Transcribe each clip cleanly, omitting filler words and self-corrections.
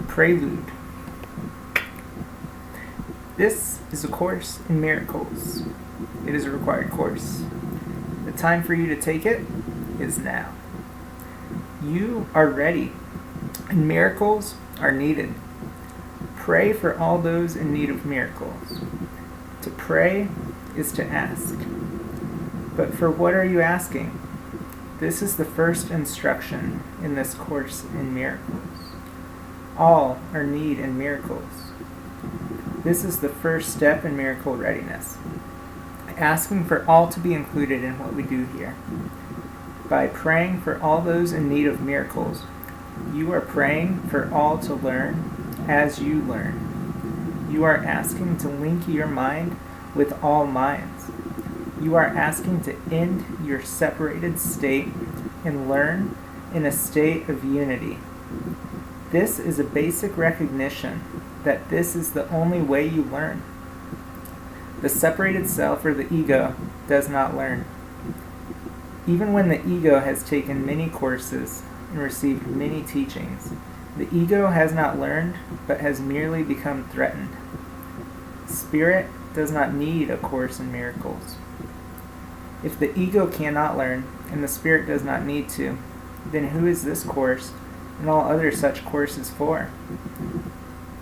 Prelude. This is a course in miracles. It is a required course. The time for you to take it is now. You are ready, and miracles are needed. Pray for all those in need of miracles. To pray is to ask. But for what are you asking? This is the first instruction in this course in miracles. All are need in miracles. This is the first step in miracle readiness. Asking for all to be included in what we do here. By praying for all those in need of miracles, you are praying for all to learn as you learn. You are asking to link your mind with all minds. You are asking to end your separated state and learn in a state of unity. This is a basic recognition that this is the only way you learn. The separated self or the ego does not learn. Even when the ego has taken many courses and received many teachings, the ego has not learned but has merely become threatened. Spirit does not need a course in miracles. If the ego cannot learn and the spirit does not need to, then who is this course and all other such courses for?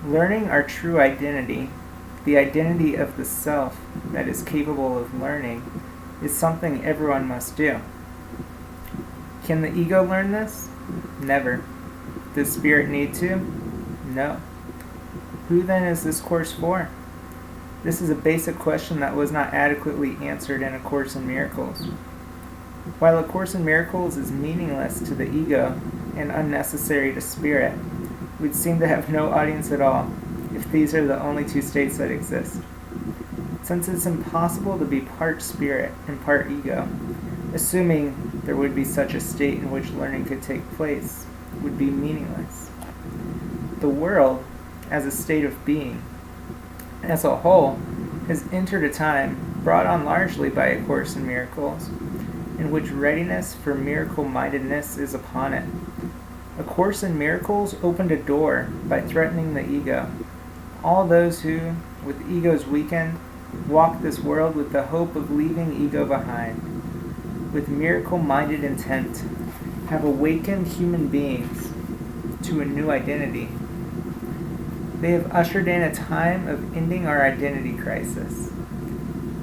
Learning our true identity, the identity of the self that is capable of learning, is something everyone must do. Can the ego learn this? Never. Does spirit need to? No. Who then is this course for? This is a basic question that was not adequately answered in A Course in Miracles. While A Course in Miracles is meaningless to the ego and unnecessary to spirit, we'd seem to have no audience at all if these are the only two states that exist. Since it's impossible to be part spirit and part ego, assuming there would be such a state in which learning could take place would be meaningless. The world, as a state of being, as a whole, has entered a time brought on largely by A Course in Miracles, in which readiness for miracle-mindedness is upon it. A Course in Miracles opened a door by threatening the ego. All those who, with egos weakened, walk this world with the hope of leaving ego behind, with miracle-minded intent, have awakened human beings to a new identity. They have ushered in a time of ending our identity crisis.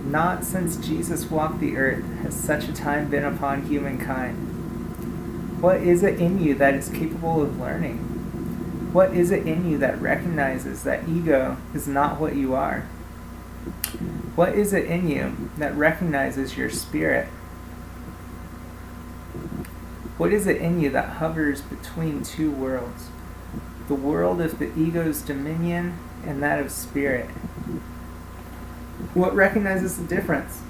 Not since Jesus walked the earth has such a time been upon humankind. What is it in you that is capable of learning? What is it in you that recognizes that ego is not what you are? What is it in you that recognizes your spirit? What is it in you that hovers between two worlds? The world of the ego's dominion and that of spirit. What recognizes the difference?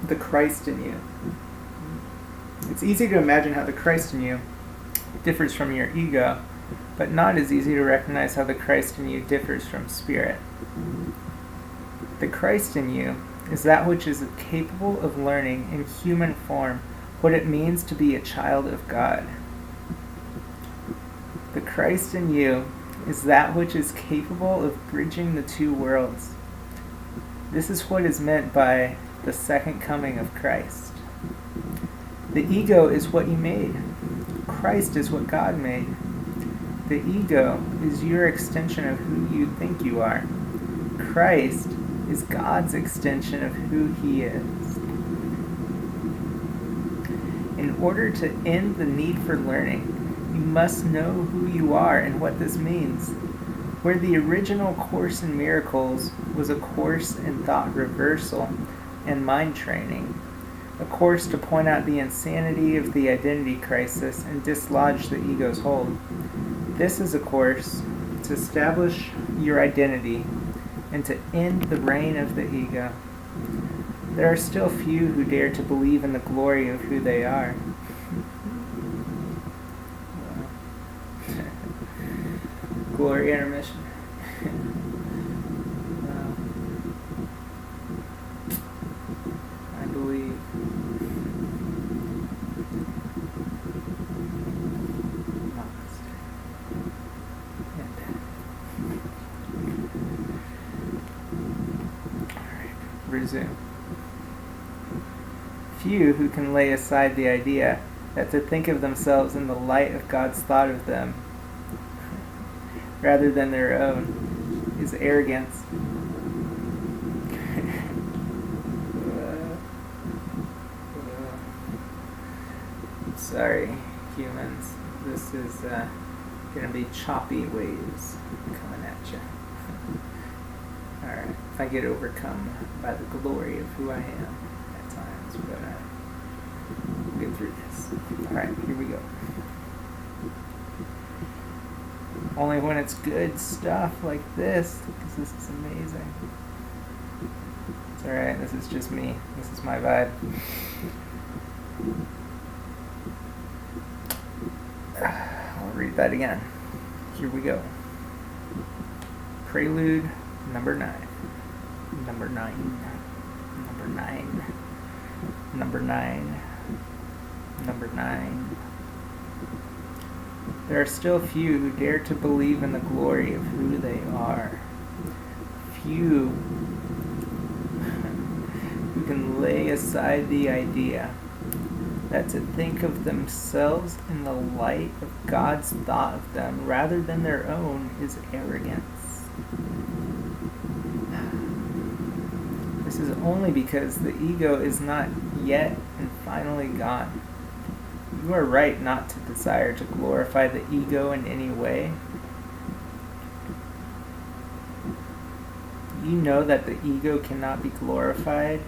The Christ in you. It's easy to imagine how the Christ in you differs from your ego, but not as easy to recognize how the Christ in you differs from spirit. The Christ in you is that which is capable of learning in human form what it means to be a child of God. The Christ in you is that which is capable of bridging the two worlds. This is what is meant by the second coming of Christ. The ego is what you made. Christ is what God made. The ego is your extension of who you think you are. Christ is God's extension of who He is. In order to end the need for learning, you must know who you are and what this means. Where the original Course in Miracles was a course in thought reversal and mind training, a course to point out the insanity of the identity crisis and dislodge the ego's hold. This is a course to establish your identity and to end the reign of the ego. There are still few who dare to believe in the glory of who they are. Glory intermission. I believe. resume. Few who can lay aside the idea that to think of themselves in the light of God's thought of them rather than their own is arrogance. Sorry, humans. This is going to be choppy waves coming at you. Alright, if I get overcome by the glory of who I am at times, but we'll get through this. Alright, here we go. Only when it's good stuff like this, because this is amazing. It's alright, this is just me. This is my vibe. I'll read that again. Here we go. Prelude number 9. Number 9. Number 9. Number 9. Number 9. There are still few who dare to believe in the glory of who they are. Few who can lay aside the idea that to think of themselves in the light of God's thought of them rather than their own is arrogance. This is only because the ego is not yet and finally gone. You are right not to desire to glorify the ego in any way. You know that the ego cannot be glorified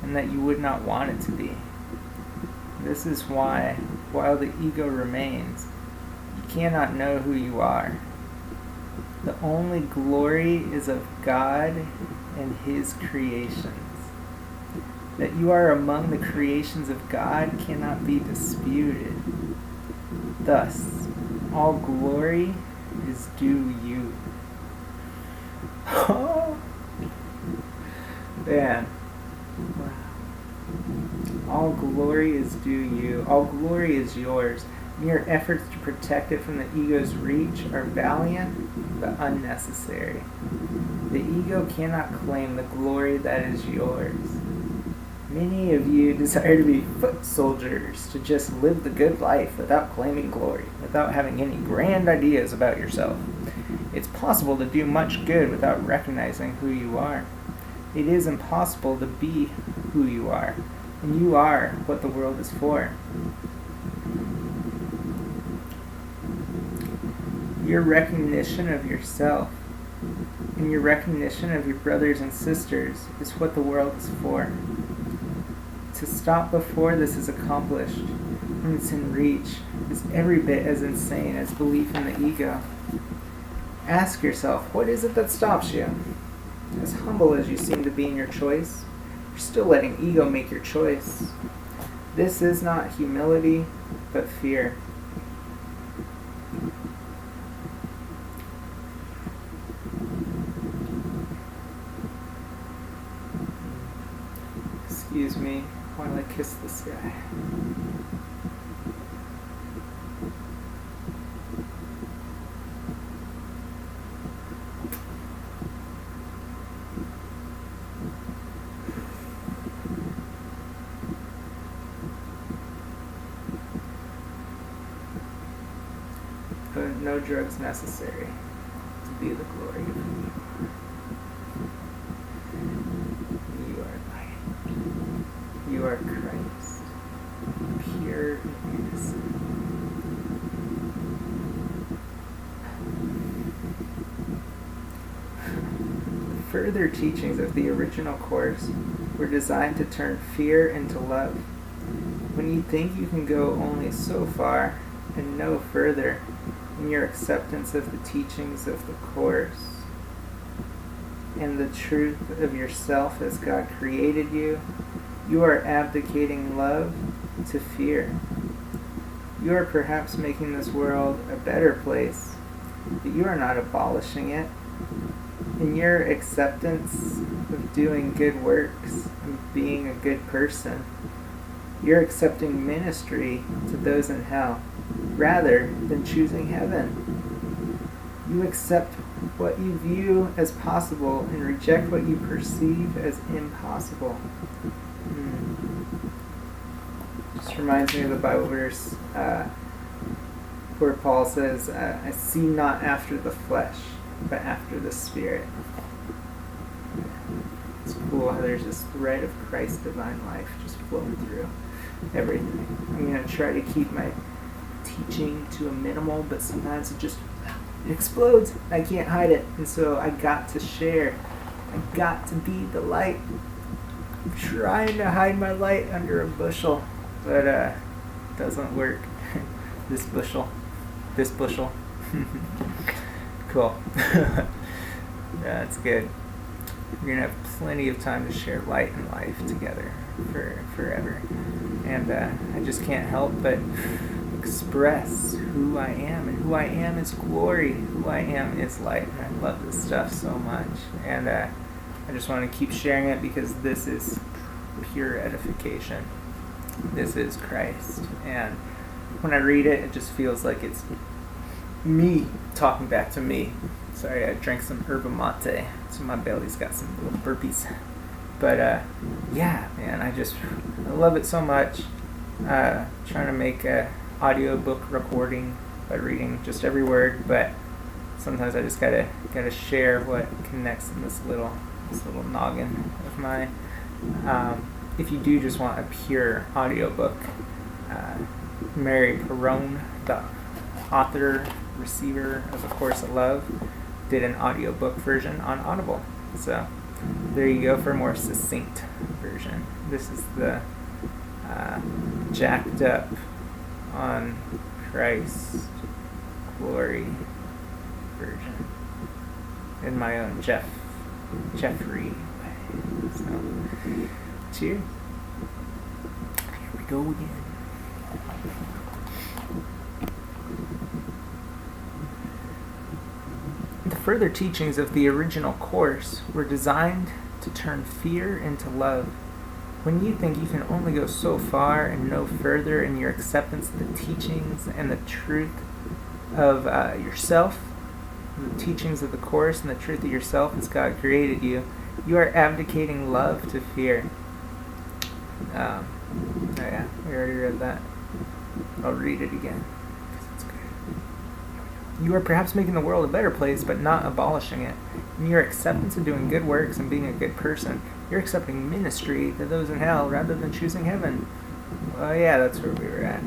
and that you would not want it to be. This is why, while the ego remains, you cannot know who you are. The only glory is of God and His creations. That you are among the creations of God cannot be disputed. Thus, all glory is due you. Oh, man. Wow. All glory is due you. All glory is yours. Mere efforts to protect it from the ego's reach are valiant but unnecessary. The ego cannot claim the glory that is yours. Many of you desire to be foot soldiers, to just live the good life without claiming glory, without having any grand ideas about yourself. It's possible to do much good without recognizing who you are. It is impossible to be who you are, and you are what the world is for. Your recognition of yourself and your recognition of your brothers and sisters is what the world is for. To stop before this is accomplished, when it's in reach, is every bit as insane as belief in the ego. Ask yourself, what is it that stops you? As humble as you seem to be in your choice, you're still letting ego make your choice. This is not humility, but fear. Excuse me while I kiss this guy. But no drugs necessary to be the glory of who you are. You are light. You are Christ, pure and innocent. The further teachings of the original course were designed to turn fear into love. When you think you can go only so far and no further in your acceptance of the teachings of the course and the truth of yourself as God created you, you are abdicating love to fear. You are perhaps making this world a better place, but you are not abolishing it. In your acceptance of doing good works and being a good person, you're accepting ministry to those in hell rather than choosing heaven. You accept what you view as possible and reject what you perceive as impossible. Just reminds me of the Bible verse where Paul says, I see not after the flesh, but after the Spirit. It's cool how there's this thread of Christ's divine life just flowing through everything. I'm going to try to keep my teaching to a minimal, but sometimes it just explodes. I can't hide it. And so I got to share. I got to be the light. I'm trying to hide my light under a bushel, but it doesn't work. This bushel. Cool. Yeah, that's good. We're going to have plenty of time to share light and life together for forever. And I just can't help but express who I am. And who I am is glory. Who I am is light. And I love this stuff so much. And I just want to keep sharing it because this is pure edification. This is Christ. And when I read it, it just feels like it's me talking back to me. Sorry, I drank some yerba mate, so my belly's got some little burpees. But yeah, man, I love it so much. Trying to make a audiobook recording by reading just every word, but sometimes I just gotta share what connects in this little noggin of mine. If you do just want a pure audiobook, Mary Perrone, the author, receiver of A Course of Love, did an audiobook version on Audible. So there you go for a more succinct version. This is the jacked up on Christ glory version in my own Jeffrey way. So cheers. Here we go again. The further teachings of the original course were designed to turn fear into love. When you think you can only go so far and no further in your acceptance of the teachings and the truth of yourself, the teachings of the course and the truth of yourself as God created you, you are abdicating love to fear. Oh yeah, we already read that. I'll read it again. You are perhaps making the world a better place, but not abolishing it. In your acceptance of doing good works and being a good person, you're accepting ministry to those in hell rather than choosing heaven. Well, yeah, that's where we were at.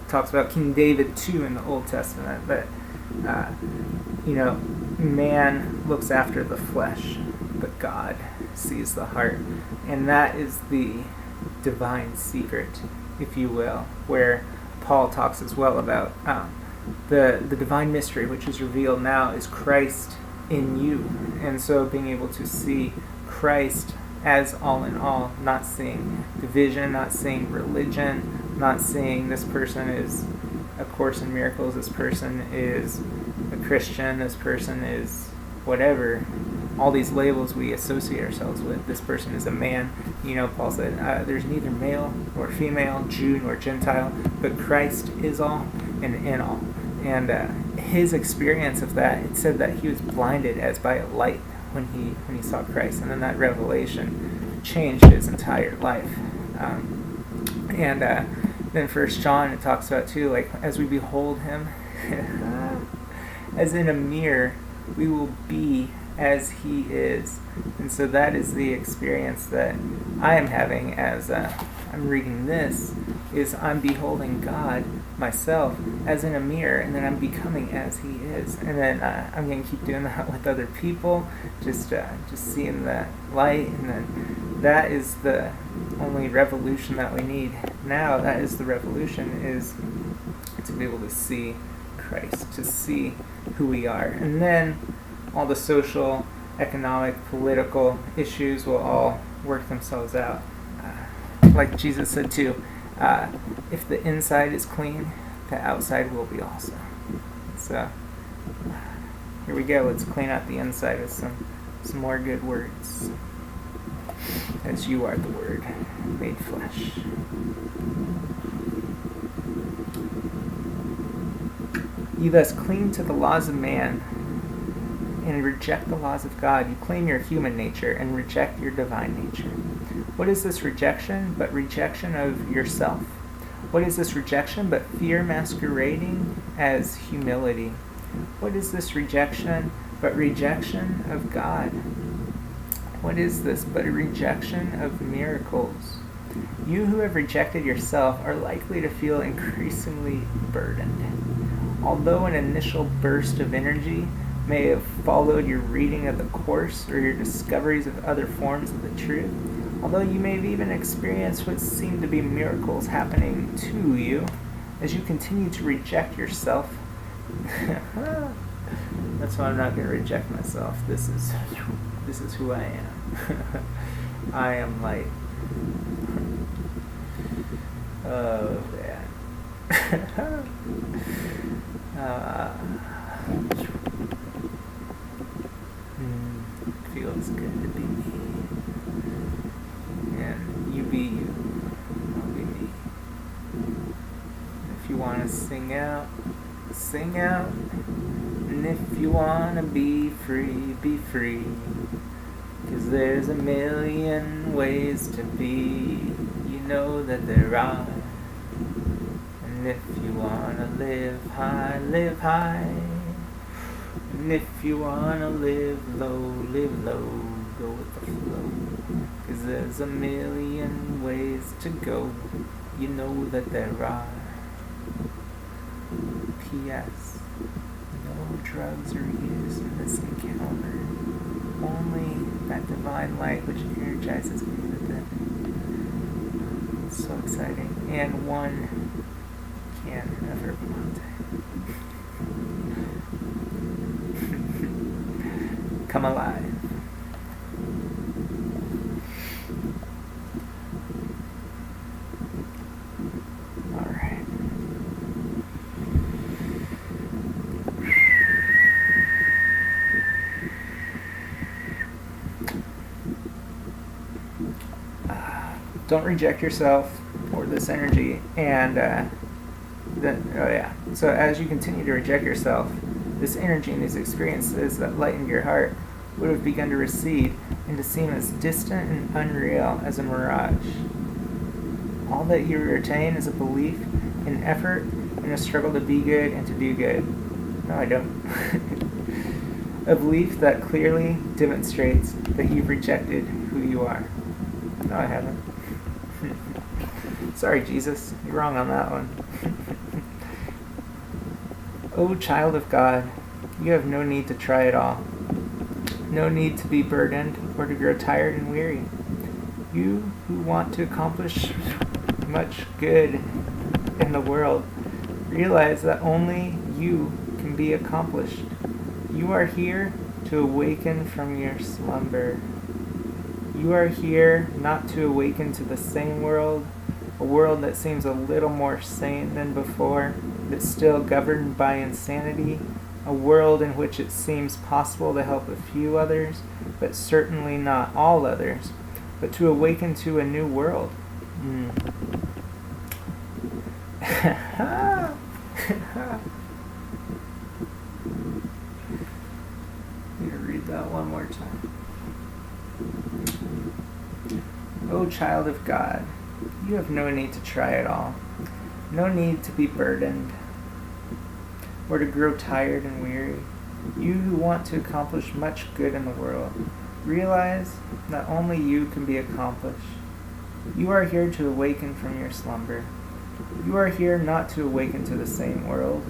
Talks about King David too in the Old Testament, but man looks after the flesh, but God sees the heart, and that is the divine secret, if you will, where Paul talks as well about the divine mystery which is revealed now is Christ in you. And so being able to see Christ as all in all, not seeing division, not seeing religion, not seeing this person is A Course in Miracles, this person is a Christian, this person is whatever. All these labels we associate ourselves with. This person is a man. Paul said, there's neither male nor female, Jew nor Gentile, but Christ is all and in all. And his experience of that, it said that he was blinded as by a light when he saw Christ. And then that revelation changed his entire life. And then 1 John, it talks about too, like, as we behold him, as in a mirror, we will be as he is. And so that is the experience that I am having as I'm reading this, is I'm beholding God myself as in a mirror, and then I'm becoming as he is. And then I'm going to keep doing that with other people, just seeing that light. And then that is the only revolution that we need now. That is the revolution, is to be able to see Christ, to see who we are. And then all the social, economic, political issues will all work themselves out. Like Jesus said too, if the inside is clean, the outside will be also. So here we go. Let's clean out the inside with some more good words. As you are the Word made flesh. You thus cling to the laws of man and reject the laws of God. You claim your human nature and reject your divine nature. What is this rejection but rejection of yourself? What is this rejection but fear masquerading as humility? What is this rejection but rejection of God? What is this but a rejection of miracles? You who have rejected yourself are likely to feel increasingly burdened. Although an initial burst of energy may have followed your reading of the Course or your discoveries of other forms of the truth, although you may have even experienced what seemed to be miracles happening to you, as you continue to reject yourself, that's why I'm not going to reject myself. This is who I am. I am light. Oh, man. Feels good to be me. And you be you. I'll be me. If you want to sing out, sing out. And if you want to be free, be free. 'Cause there's a million ways to be. You know that there are. And if you want to live high, live high. And if you want to live low, go with the flow. 'Cause there's a million ways to go. You know that there are. P.S. No drugs are used in this encounter. Only that divine light which energizes me within. It's so exciting. And one can never want it. Come alive. Alright. Don't reject yourself or this energy, and so as you continue to reject yourself, this energy and these experiences that lightened your heart would have begun to recede and to seem as distant and unreal as a mirage. All that you retain is a belief, an effort, and a struggle to be good and to do good. No, I don't. A belief that clearly demonstrates that you've rejected who you are. No, I haven't. Sorry, Jesus. You're wrong on that one. O child of God, you have no need to try at all. No need to be burdened or to grow tired and weary. You who want to accomplish much good in the world, realize that only you can be accomplished. You are here to awaken from your slumber. You are here not to awaken to the same world, a world that seems a little more sane than before, but still governed by insanity, a world in which it seems possible to help a few others, but certainly not all others, but to awaken to a new world. Need to read that one more time. O child of God, you have no need to try at all. No need to be burdened or to grow tired and weary. You who want to accomplish much good in the world, realize that only you can be accomplished. You are here to awaken from your slumber. You are here not to awaken to the same world,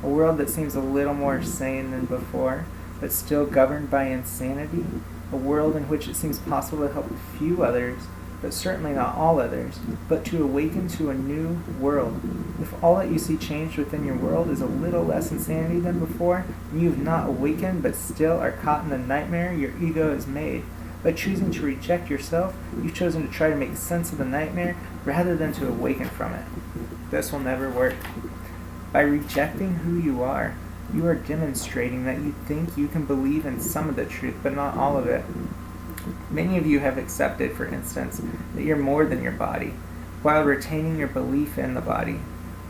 a world that seems a little more sane than before, but still governed by insanity, a world in which it seems possible to help a few others, but certainly not all others, but to awaken to a new world. If all that you see changed within your world is a little less insanity than before, and you have not awakened but still are caught in the nightmare your ego has made, by choosing to reject yourself, you've chosen to try to make sense of the nightmare rather than to awaken from it. This will never work. By rejecting who you are demonstrating that you think you can believe in some of the truth, but not all of it. Many of you have accepted, for instance, that you're more than your body, while retaining your belief in the body.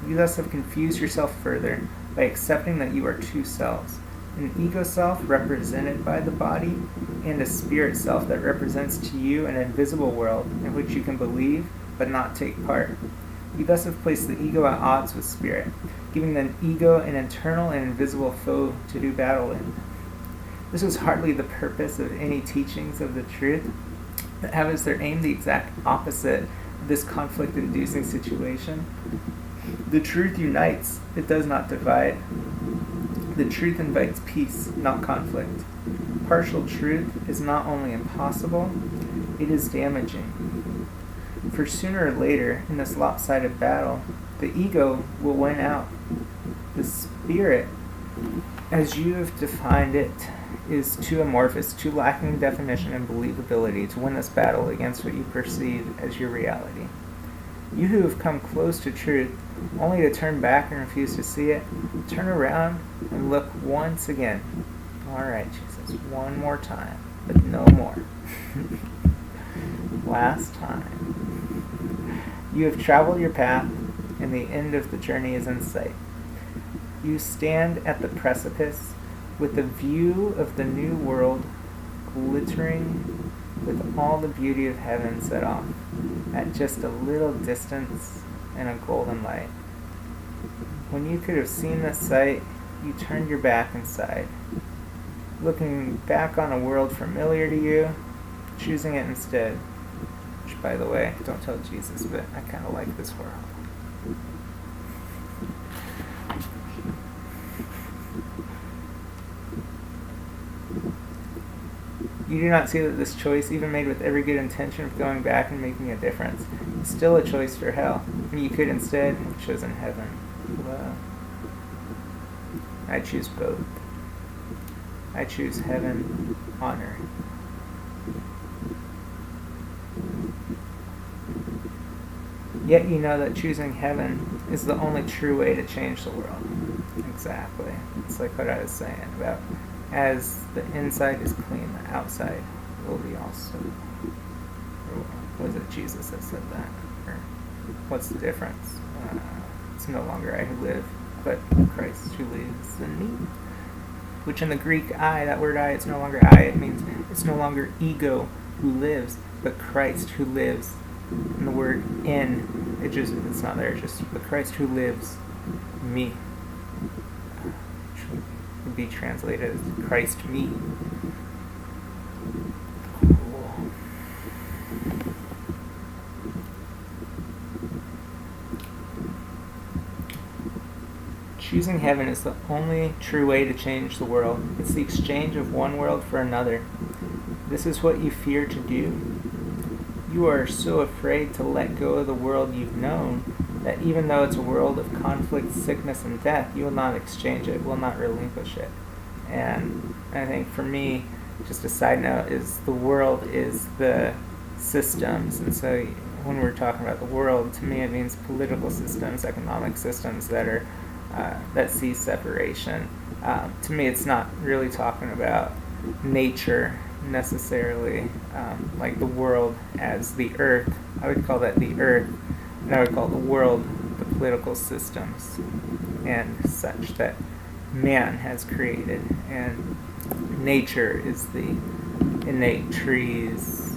You thus have confused yourself further, by accepting that you are two selves, an ego self represented by the body, and a spirit self that represents to you an invisible world in which you can believe but not take part. You thus have placed the ego at odds with spirit, giving the ego an internal and invisible foe to do battle in. This was hardly the purpose of any teachings of the truth, that have as their aim the exact opposite of this conflict-inducing situation. The truth unites, it does not divide. The truth invites peace, not conflict. Partial truth is not only impossible, it is damaging. For sooner or later, in this lopsided battle, the ego will win out. The spirit, as you have defined it, is too amorphous, too lacking definition and believability to win this battle against what you perceive as your reality. You who have come close to truth, only to turn back and refuse to see it, turn around and look once again. All right, Jesus, one more time, but no more. Last time. You have traveled your path, and the end of the journey is in sight. You stand at the precipice with the view of the new world glittering with all the beauty of heaven set off at just a little distance in a golden light. When you could have seen this sight, you turned your back and sighed, looking back on a world familiar to you, choosing it instead. Which, by the way, don't tell Jesus, but I kind of like this world. You do not see that this choice, even made with every good intention of going back and making a difference, is still a choice for hell, and you could instead have chosen heaven. Well, I choose both. I choose heaven on earth. Yet you know that choosing heaven is the only true way to change the world. Exactly. It's like what I was saying about as the inside is clean, the outside will be also. Or was it Jesus that said that? Or what's the difference? It's no longer I who live, but Christ who lives in me. Which in the Greek I, that word I, it's no longer I. It means it's no longer ego who lives, but Christ who lives. And the word in, it's not there, it's just the Christ who lives me. Which would be translated as Christ me. Cool. Choosing heaven is the only true way to change the world. It's the exchange of one world for another. This is what you fear to do. You are so afraid to let go of the world you've known that even though it's a world of conflict, sickness, and death, you will not exchange it, will not relinquish it. And I think for me, just a side note, is the world is the systems. And so when we're talking about the world, to me it means political systems, economic systems that are that see separation. To me, it's not really talking about nature necessarily, like the world as the earth. I would call that the earth, and I would call the world the political systems and such that man has created, and nature is the innate trees,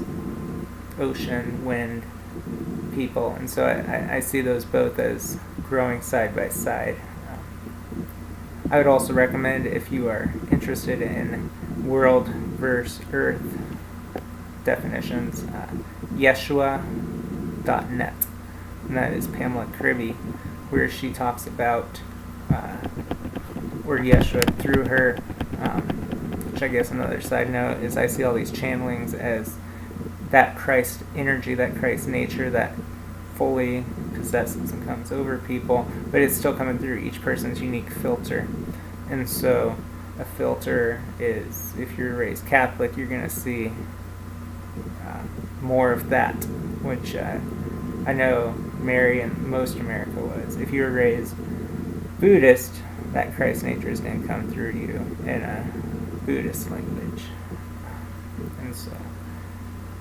ocean, wind, people. And so I see those both as growing side by side. I would also recommend, if you are interested in world versus earth definitions, Yeshua.net. And that is Pamela Kribbe, where she talks about where Yeshua, through her, which I guess another side note is I see all these channelings as that Christ energy, that Christ nature that fully possesses and comes over people, but it's still coming through each person's unique filter. And so a filter is, if you're raised Catholic, you're going to see more of that, which I know Mary and most America was. If you were raised Buddhist, that Christ nature is going to come through you in a Buddhist language. And so,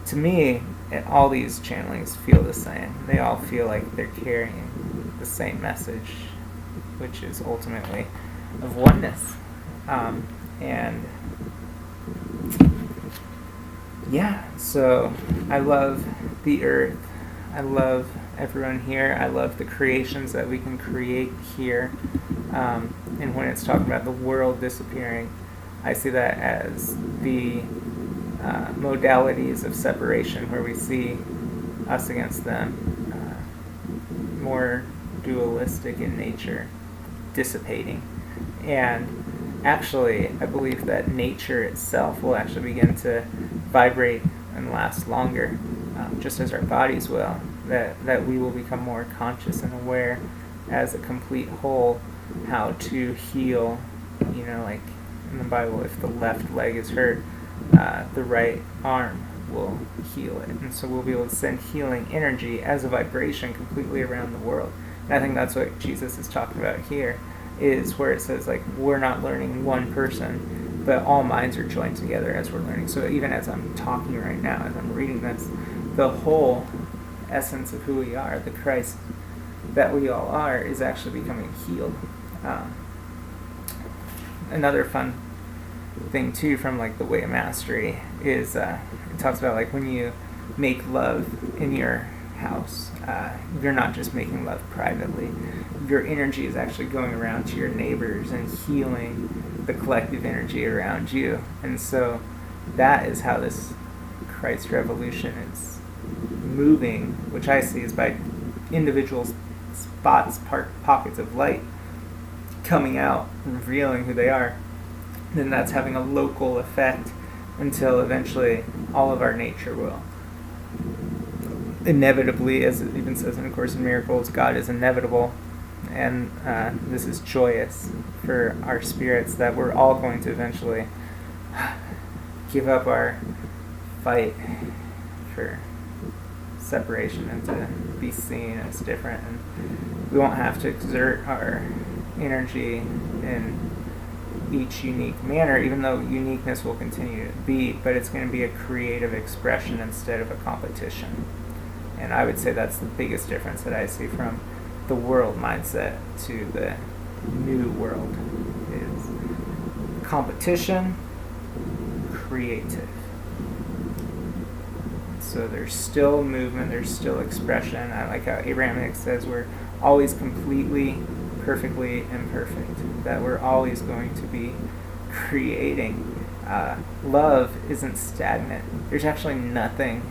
to me, all these channelings feel the same. They all feel like they're carrying the same message which is ultimately of oneness. And yeah, so I love the earth. I love everyone here. I love the creations that we can create here. And when it's talking about the world disappearing, I see that as the modalities of separation, where we see us against them, more dualistic in nature, dissipating. And actually, I believe that nature itself will actually begin to vibrate and last longer, just as our bodies will. That we will become more conscious and aware as a complete whole how to heal. Like in the Bible, if the left leg is hurt, the right arm will heal it. And so we'll be able to send healing energy as a vibration completely around the world. And I think that's what Jesus is talking about here, is where it says, like, we're not learning one person, but all minds are joined together as we're learning. So even as I'm talking right now, as I'm reading this, the whole essence of who we are, the Christ that we all are, is actually becoming healed. Another fun thing too from like the Way of Mastery is it talks about like when you make love in your house, you're not just making love privately. Your energy is actually going around to your neighbors and healing the collective energy around you. And so that is how this Christ revolution is moving, which I see is by individual spots, pockets of light coming out, revealing who they are. Then that's having a local effect until eventually all of our nature will inevitably, as it even says in A Course in Miracles, God is inevitable. And this is joyous for our spirits, that we're all going to eventually give up our fight for separation and to be seen as different. And we won't have to exert our energy in each unique manner, even though uniqueness will continue to be, but it's going to be a creative expression instead of a competition. And I would say that's the biggest difference that I see from the world mindset to the new world, is competition, creative. So there's still movement, there's still expression. I like how Abraham Hicks says we're always completely, perfectly imperfect, that we're always going to be creating. Love isn't stagnant. There's actually nothing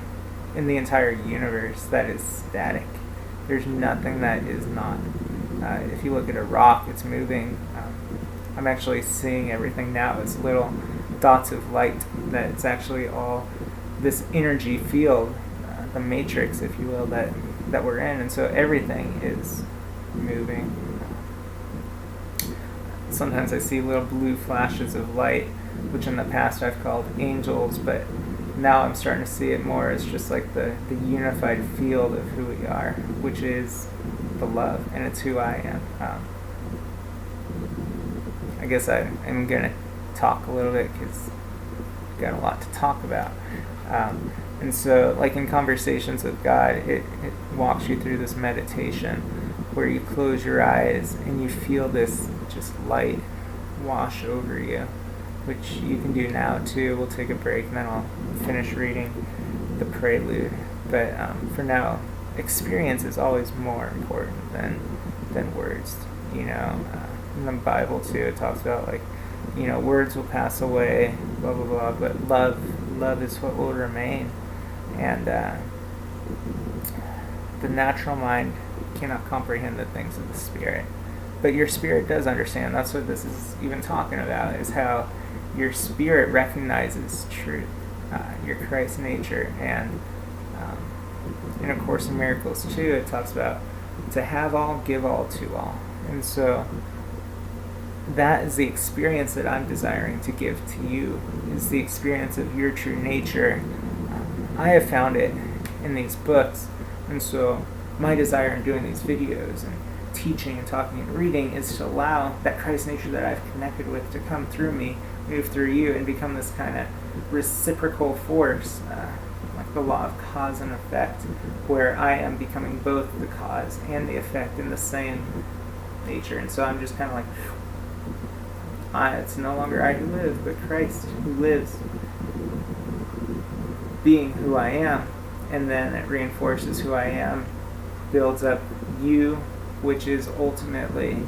in the entire universe that is static. There's nothing that is not. If you look at a rock, it's moving. I'm actually seeing everything now as little dots of light, that it's actually all this energy field, the matrix, if you will, that we're in. And so everything is moving. Sometimes I see little blue flashes of light, which in the past I've called angels, but now I'm starting to see it more as just like the unified field of who we are, which is the love, and it's who I am. I guess I'm going to talk a little bit because I've got a lot to talk about. And so, like in Conversations with God, it walks you through this meditation where you close your eyes and you feel this just light wash over you, which you can do now too. We'll take a break and then I'll finish reading the Prelude. But for now, experience is always more important than words. In the Bible too, it talks about like, words will pass away, blah blah blah, but love is what will remain. And the natural mind cannot comprehend the things of the spirit, but your spirit does understand. That's what this is even talking about, is how your spirit recognizes truth, your Christ nature. And in A Course in Miracles too, it talks about to have all, give all to all. And so that is the experience that I'm desiring to give to you, is the experience of your true nature. I have found it in these books, and so my desire in doing these videos and teaching and talking and reading is to allow that Christ nature that I've connected with to come through me, move through you, and become this kind of reciprocal force, like the law of cause and effect, where I am becoming both the cause and the effect in the same nature. And so I'm just kind of like, it's no longer I who live, but Christ who lives, being who I am. And then it reinforces who I am, builds up you, which is ultimately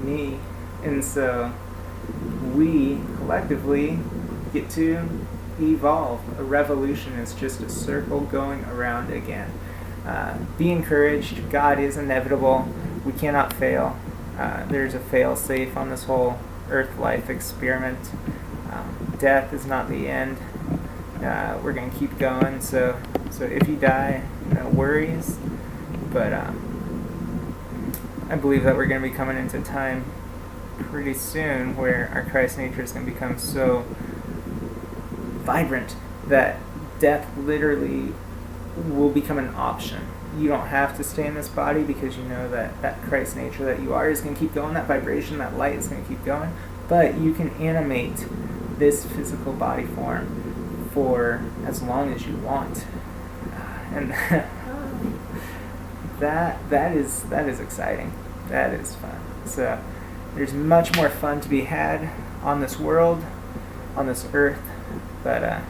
me. And so we collectively get to evolve. A revolution is just a circle going around again. Be encouraged. God is inevitable. We cannot fail. There's a fail-safe on this whole earth life experiment. Death is not the end. We're going to keep going. So if you die, no worries. But I believe that we're going to be coming into time pretty soon where our Christ nature is going to become so vibrant that death literally will become an option. You don't have to stay in this body because you know that Christ nature that you are is going to keep going, that vibration, that light is going to keep going, but you can animate this physical body form for as long as you want. And that is exciting. That is fun. So there's much more fun to be had on this world, on this earth, but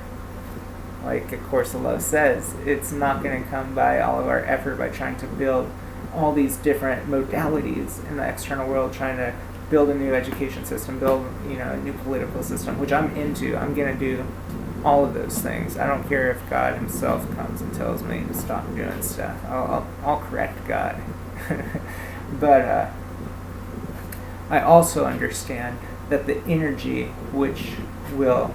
like A Course of Love says, it's not going to come by all of our effort by trying to build all these different modalities in the external world, trying to build a new education system, build a new political system, which I'm into. I'm going to do all of those things. I don't care if God himself comes and tells me to stop doing stuff. I'll correct God. But I also understand that the energy which will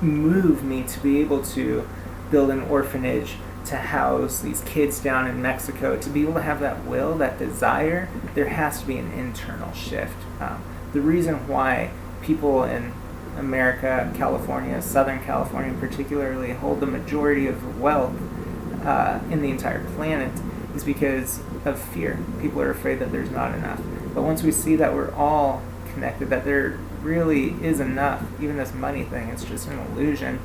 move me to be able to build an orphanage, to house these kids down in Mexico, to be able to have that will, that desire, there has to be an internal shift. The reason why people in America, California, Southern California particularly, hold the majority of the wealth in the entire planet is because of fear. People are afraid that there's not enough. But once we see that we're all connected, that there really is enough, even this money thing, it's just an illusion.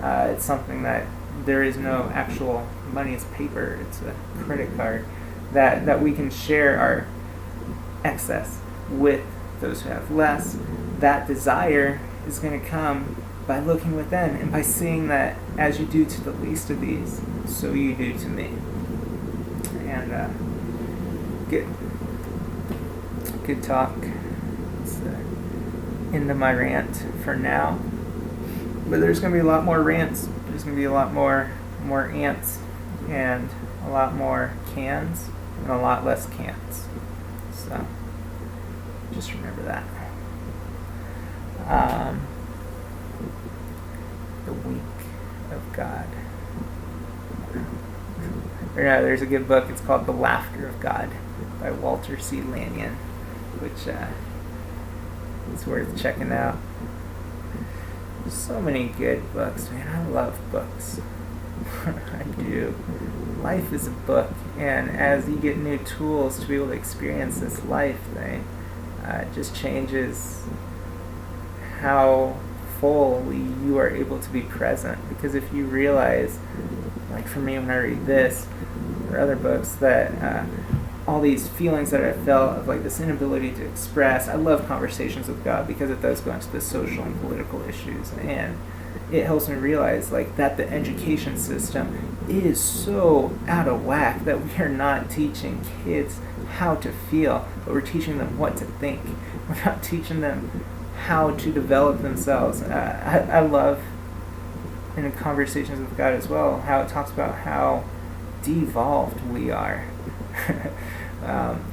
It's something that there is no actual money, it's paper, it's a credit card, that we can share our excess with those who have less. That desire is going to come by looking within and by seeing that as you do to the least of these, so you do to me. And good talk. It's end of my rant for now, but there's going to be a lot more rants. There's going to be a lot more ants, and a lot more cans, and a lot less cans. So just remember that. The week of God. Or no, there's a good book. It's called The Laughter of God by Walter C. Lanyon, which it's worth checking out. There's so many good books, man. I love books. I do. Life is a book, and as you get new tools to be able to experience this life thing, it just changes how fully you are able to be present. Because if you realize, like for me when I read this or other books, that all these feelings that I felt of like this inability to express. I love conversations with God because it does go into the social and political issues, and it helps me realize like that the education system is so out of whack that we are not teaching kids how to feel, but we're teaching them what to think. We're not teaching them how to develop themselves. I love in conversations with God as well how it talks about how devolved we are.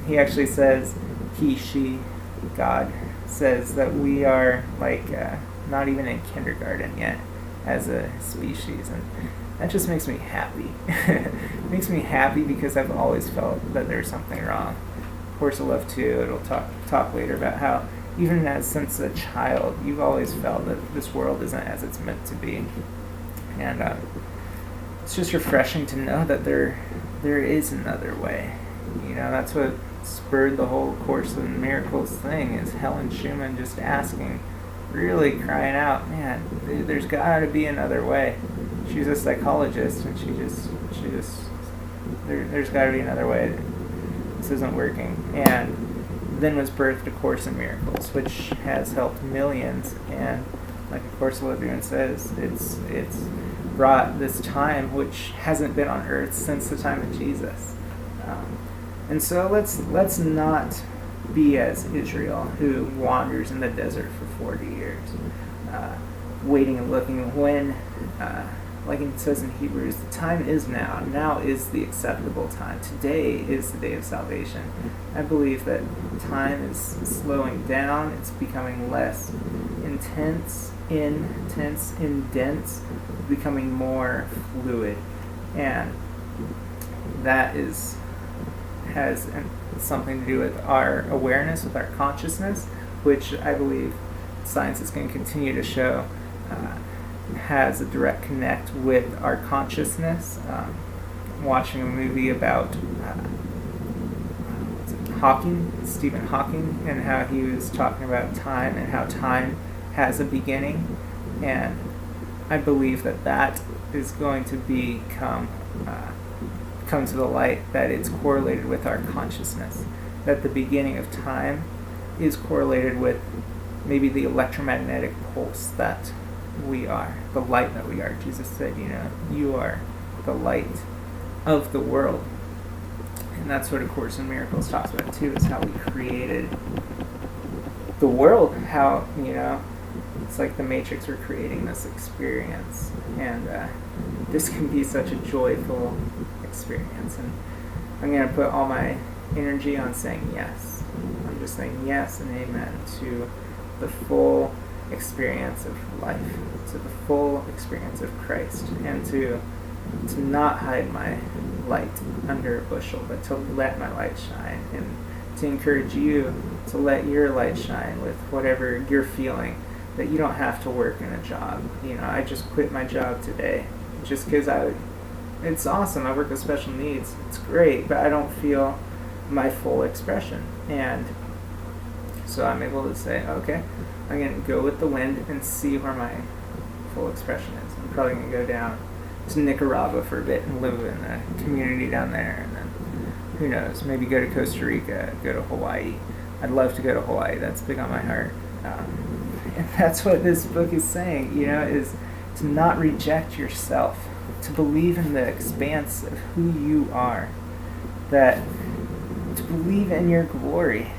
He actually says, she, God, says that we are like not even in kindergarten yet as a species, and that just makes me happy. It makes me happy because I've always felt that there's something wrong. Course of Love too, it'll talk later about how even since a child, you've always felt that this world isn't as it's meant to be. And it's just refreshing to know that there is another way. That's what spurred the whole Course in Miracles thing, is Helen Schumann just asking, really crying out, man, there's got to be another way. She's a psychologist, and she just there's got to be another way. this isn't working. And then was birthed A Course in Miracles, which has helped millions. And like A Course in Living says, it's brought this time which hasn't been on earth since the time of Jesus. And so let's not be as Israel, who wanders in the desert for 40 years, waiting and looking when, like it says in Hebrews, the time is now. Now is the acceptable time. Today is the day of salvation. I believe that time is slowing down. It's becoming less intense, dense, becoming more fluid. And that has something to do with our awareness, with our consciousness, which I believe science is going to continue to show has a direct connect with our consciousness. Watching a movie about Stephen Hawking, and how he was talking about time and how time has a beginning, and I believe that is going to come to the light, that it's correlated with our consciousness, that the beginning of time is correlated with maybe the electromagnetic pulse that we are, the light that we are. Jesus said, you are the light of the world. And that's what A Course in Miracles talks about too, is how we created the world, how, it's like the Matrix, we're creating this experience. And this can be such a joyful experience. And I'm going to put all my energy on saying yes. I'm just saying yes and amen to the full experience of life, to the full experience of Christ, and to not hide my light under a bushel, but to let my light shine, and to encourage you to let your light shine with whatever you're feeling, that you don't have to work in a job. I just quit my job today just because it's awesome. I work with special needs. It's great, but I don't feel my full expression. And so I'm able to say, okay, I'm going to go with the wind and see where my full expression is. I'm probably going to go down to Nicaragua for a bit and live in a community down there. And then, who knows, maybe go to Costa Rica, go to Hawaii. I'd love to go to Hawaii. That's big on my heart. And that's what this book is saying, is to not reject yourself, to believe in the expanse of who you are, that to believe in your glory.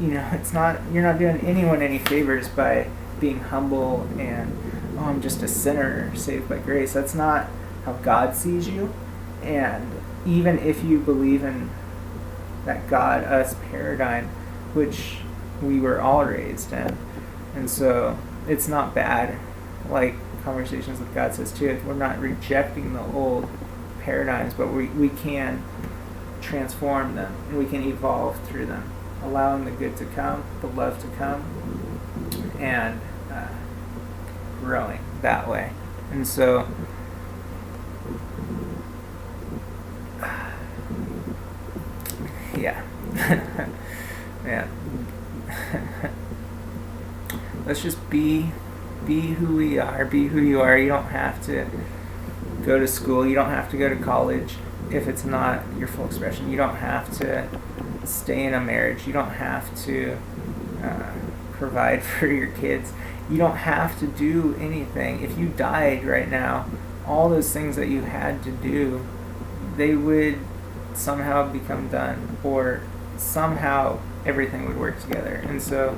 It's not, you're not doing anyone any favors by being humble and, I'm just a sinner saved by grace. That's not how God sees you. And even if you believe in that God, us paradigm, which we were all raised in, and so it's not bad, like Conversations with God says too, we're not rejecting the old paradigms, but we can transform them, and we can evolve through them, allowing the good to come, the love to come, and growing that way. And so yeah. Man. Let's just be who we are, be who you are. You don't have to go to school, you don't have to go to college if it's not your full expression. You don't have to stay in a marriage, you don't have to provide for your kids, you don't have to do anything. If you died right now, all those things that you had to do, they would somehow become done, or somehow everything would work together. And so,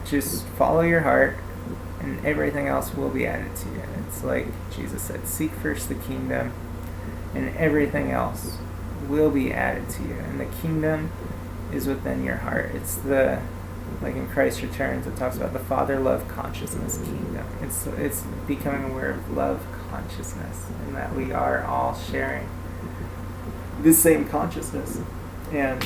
just follow your heart, and everything else will be added to you. It's like Jesus said, seek first the kingdom, and everything else will be added to you. And the kingdom is within your heart. It's like in Christ Returns, it talks about the Father love consciousness kingdom. It's becoming aware of love consciousness, and that we are all sharing the same consciousness. And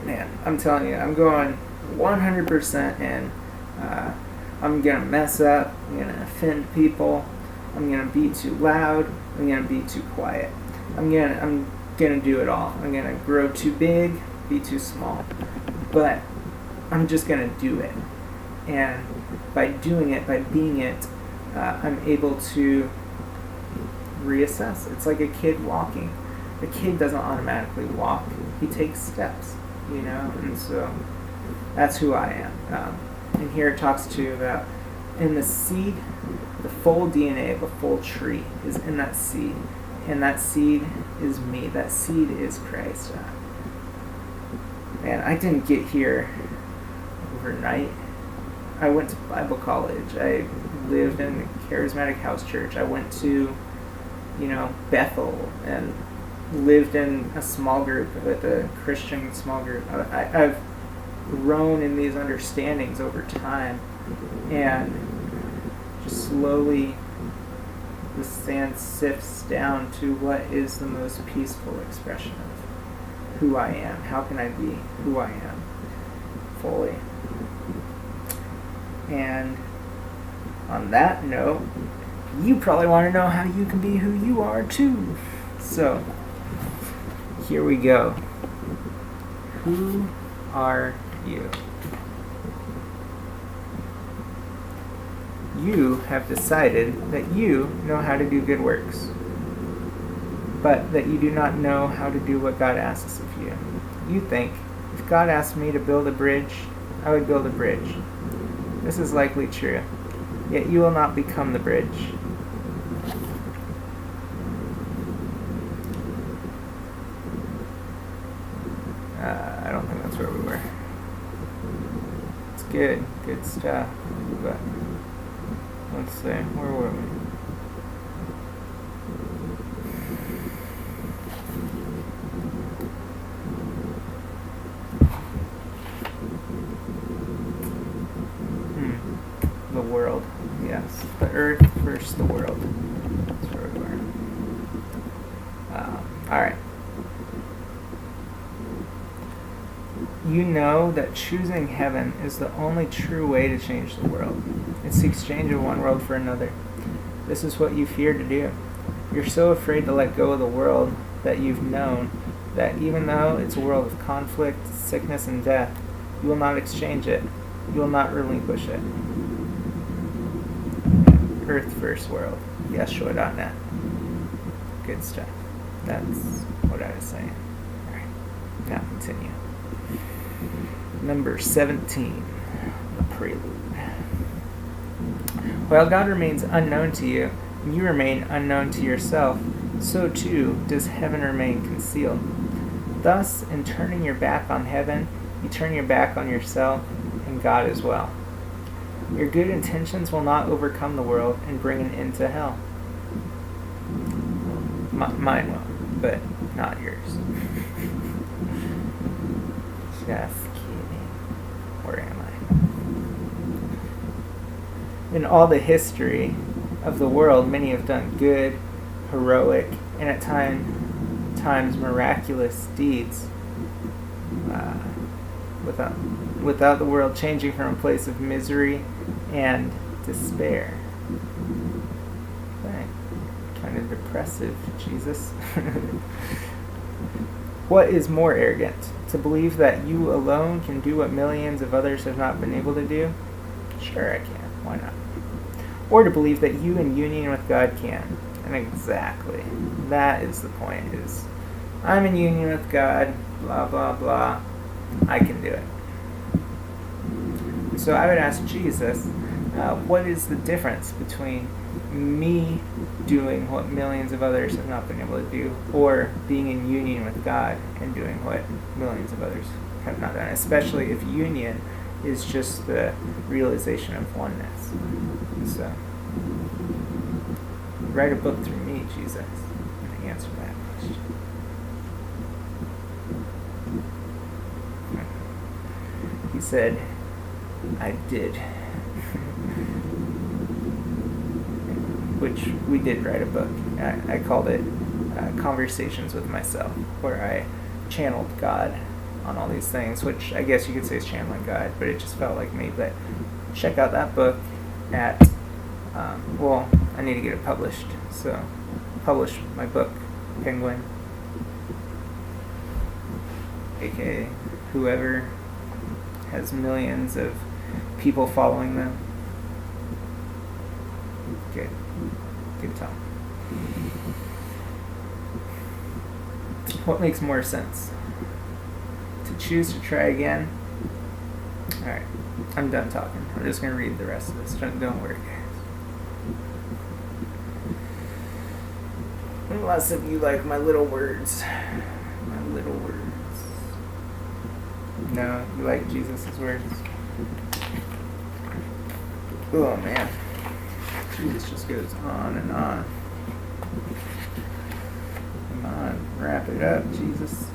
man, I'm telling you, I'm going 100% in. I'm going to mess up. I'm going to offend people. I'm going to be too loud. I'm going to be too quiet. I'm going to do it all. I'm going to grow too big, be too small. But I'm just going to do it. And by doing it, by being it, I'm able to reassess. It's like a kid walking. A kid doesn't automatically walk. He takes steps, and so that's who I am. And here it talks to you about in the seed, the full DNA of a full tree is in that seed. And that seed is me. That seed is Christ. Man, I didn't get here overnight. I went to Bible college. I lived in a charismatic house church. I went to, Bethel and lived in a small group, with a Christian small group. I've grown in these understandings over time, and just slowly the sand sifts down to what is the most peaceful expression of who I am. How can I be who I am fully? And on that note, you probably want to know how you can be who you are too. So, here we go. Who are you? You have decided that you know how to do good works, but that you do not know how to do what God asks of you. You think, if God asked me to build a bridge, I would build a bridge. This is likely true, yet you will not become the bridge. I don't think that's where we were. It's good stuff, but let's see, where were we? The world, yes. The earth versus the world. That's where we were. Alright. You know that choosing heaven is the only true way to change the world. It's the exchange of one world for another. This is what you fear to do. You're so afraid to let go of the world that you've known that even though it's a world of conflict, sickness, and death, you will not exchange it. You will not relinquish it. Earth First World. Yeshua.net. Good stuff. That's what I was saying. Alright, now continue. Number 17. The Prelude. While God remains unknown to you, and you remain unknown to yourself, so too does heaven remain concealed. Thus, in turning your back on heaven, you turn your back on yourself and God as well. Your good intentions will not overcome the world and bring an end to hell. Mine will, but not yours. Just kidding. Where am I? In all the history of the world, many have done good, heroic, and at times miraculous deeds. Without the world changing from a place of misery and despair. Okay. Kind of depressive, Jesus. What is more arrogant? To believe that you alone can do what millions of others have not been able to do? Sure I can. Why not? Or to believe that you in union with God can. And exactly. That is the point. Is I'm in union with God, blah, blah, blah. I can do it. So I would ask Jesus, what is the difference between me doing what millions of others have not been able to do, or being in union with God and doing what millions of others have not done, especially if union is just the realization of oneness. So, write a book through me, Jesus, and answer that question. He said, I did. Which we did write a book. I called it Conversations with Myself, where I channeled God on all these things, which I guess you could say is channeling God, but it just felt like me. But check out that book at, I need to get it published. So, publish my book, Penguin, aka whoever has millions of people following them. Good time. What makes more sense? To choose to try again? Alright, I'm done talking. I'm just going to read the rest of this. Don't worry, guys. Unless if you like my little words. My little words. No, you like Jesus' words. Oh man. Jesus just goes on and on. Come on, wrap it up, Jesus.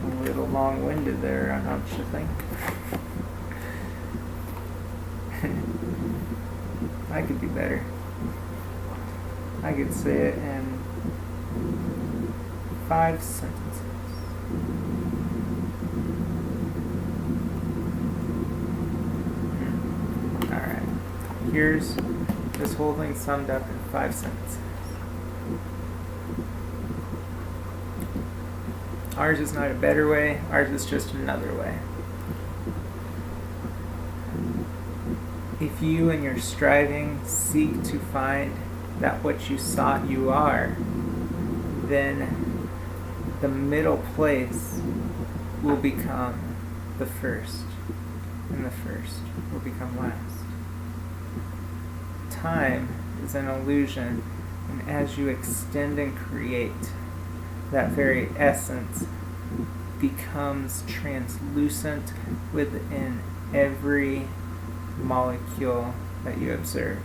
A little long-winded there, don't you think? I could do better. I could say it in 5 sentences. Alright. Here's this whole thing summed up in 5 sentences. Ours is not a better way, ours is just another way. If you in your striving seek to find that what you sought you are, then the middle place will become the first, and the first will become last. Time is an illusion, and as you extend and create, that very essence becomes translucent within every molecule that you observe.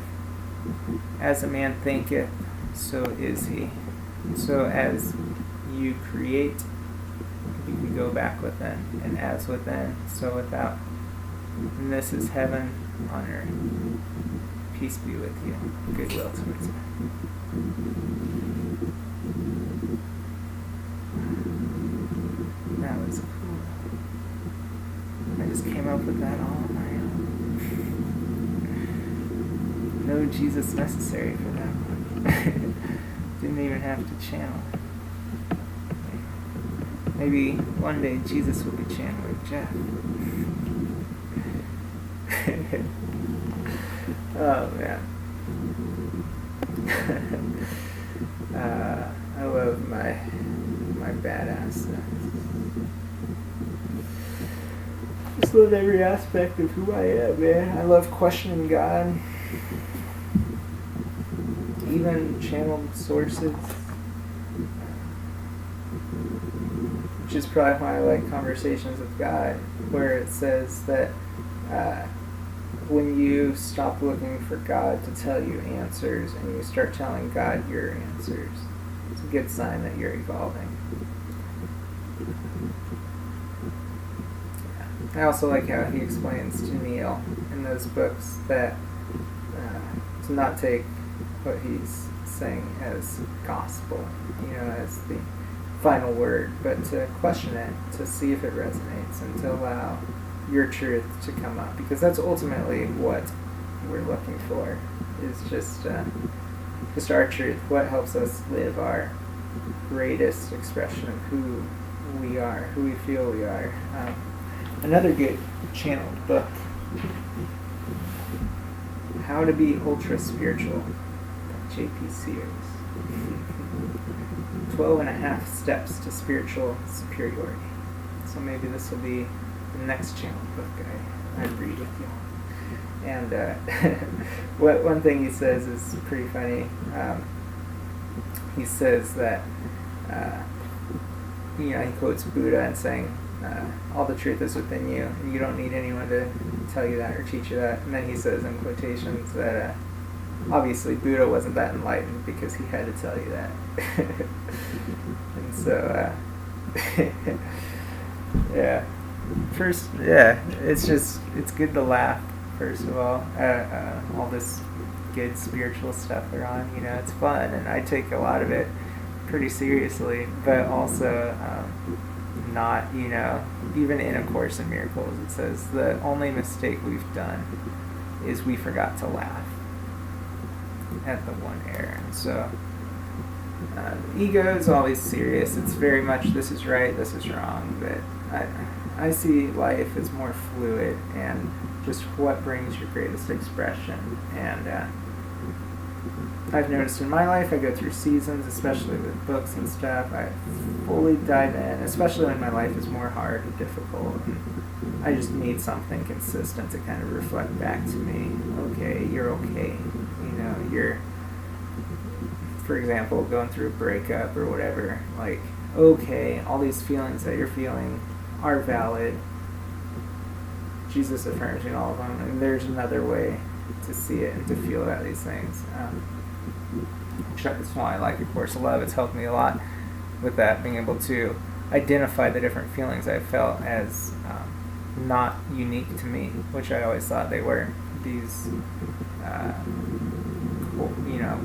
As a man thinketh, so is he. So as you create, you can go back within, and as within, so without. And this is heaven on earth. Peace be with you. Goodwill towards you. That was cool. I just came up with that all on my own. No Jesus necessary for that one. Didn't even have to channel it. Maybe one day Jesus will be channeling Jeff. Oh man. I love my badassness. Just love every aspect of who I am, man. I love questioning God. Even channeled sources. Which is probably why I like Conversations with God, where it says that when you stop looking for God to tell you answers and you start telling God your answers, it's a good sign that you're evolving. I also like how he explains to Neil in those books that to not take what he's saying as gospel, as the final word, but to question it, to see if it resonates, and to allow your truth to come up, because that's ultimately what we're looking for, is just our truth, what helps us live our greatest expression of who we are, who we feel we are. Another good channeled book, How to Be Ultra Spiritual, by J.P. Sears. 12.5 Steps to Spiritual Superiority. So maybe this will be the next channeled book I read with you. And one thing he says is pretty funny. He says that, he quotes Buddha and saying, all the truth is within you, and you don't need anyone to tell you that or teach you that. And then he says in quotations that obviously Buddha wasn't that enlightened because he had to tell you that. And so, yeah. First, it's good to laugh, first of all this good spiritual stuff they're on. It's fun, and I take a lot of it pretty seriously, but also not, even in A Course in Miracles, it says the only mistake we've done is we forgot to laugh at the one error. And so ego is always serious. It's very much this is right, this is wrong, but I see life as more fluid and just what brings your greatest expression. And I've noticed in my life, I go through seasons, especially with books and stuff. I fully dive in, especially when my life is more hard and difficult. And I just need something consistent to kind of reflect back to me. Okay, you're okay. You know, you're, for example, going through a breakup or whatever. Like, okay, all these feelings that you're feeling are valid. Jesus affirms in all of them, and there's another way to see it and to feel about these things. That's why I like A Course of Love. It's helped me a lot with that, being able to identify the different feelings I felt as not unique to me, which I always thought they were. These,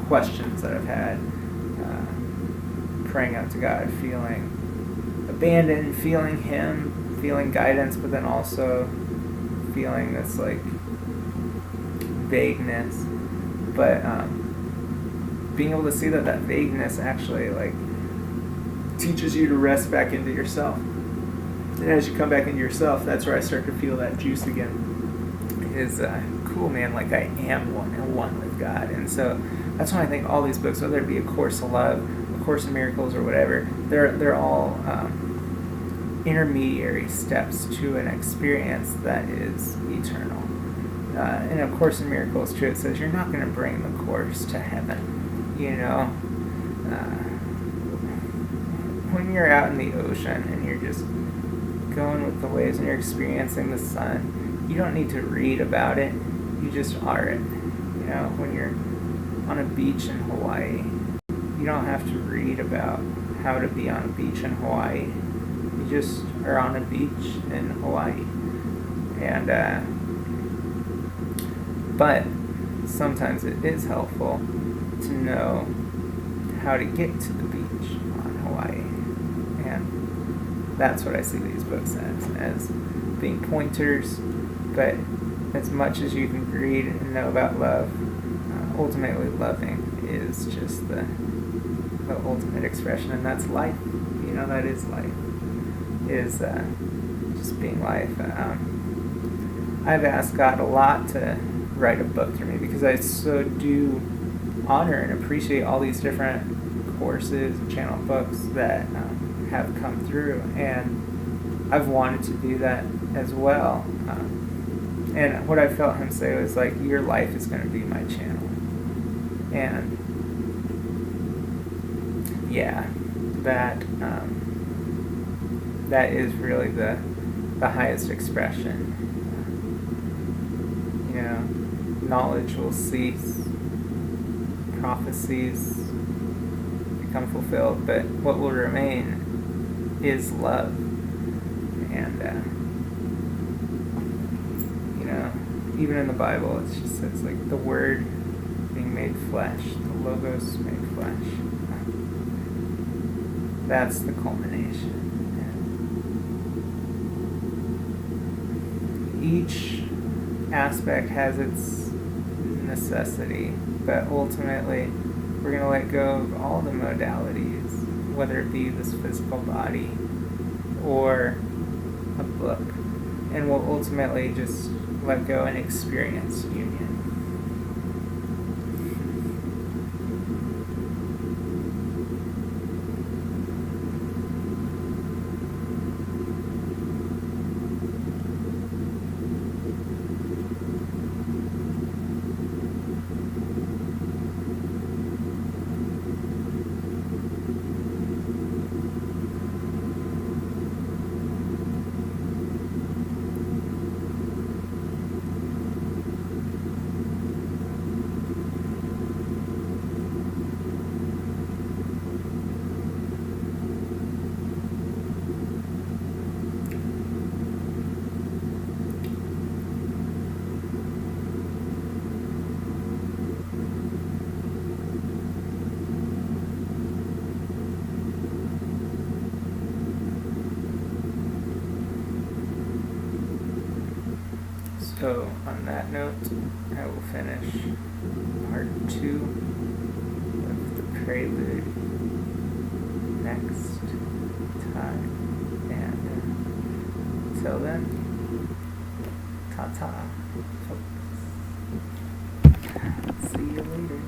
questions that I've had, praying out to God, feeling abandoned, feeling Him, feeling guidance, but then also feeling this like vagueness. But being able to see that vagueness actually like teaches you to rest back into yourself. And as you come back into yourself, that's where I start to feel that juice again. Is cool, man. Like I am one with God, and so that's why I think all these books, whether it be A Course of Love, A Course in Miracles, or whatever, they're all intermediary steps to an experience that is eternal. And A Course in Miracles too, it says you're not going to bring the course to heaven. You know, when you're out in the ocean and you're just going with the waves and you're experiencing the sun, you don't need to read about it. You just are it. You know, when you're on a beach in Hawaii, you don't have to read about how to be on a beach in Hawaii. You just are on a beach in Hawaii. And but sometimes it is helpful to know how to get to the beach on Hawaii. And that's what I see these books as being pointers. But as much as you can read and know about love, ultimately loving is just the ultimate expression, and that's life. You know, that is life. Is just being life. I've asked God a lot to write a book through me because I so do honor and appreciate all these different courses and channel books that have come through, and I've wanted to do that as well. And what I felt Him say was like, your life is going to be my channel. And yeah, that is really the highest expression. You know, knowledge will cease, prophecies become fulfilled, but what will remain is love. And even in the Bible, it's like the Word being made flesh, the Logos made flesh. That's the culmination. Each aspect has its necessity, but ultimately we're going to let go of all the modalities, whether it be this physical body or a book, and we'll ultimately just let go and experience union. So, on that note, I will finish part 2 of the Prelude next time. And until then, ta-ta, folks. See you later.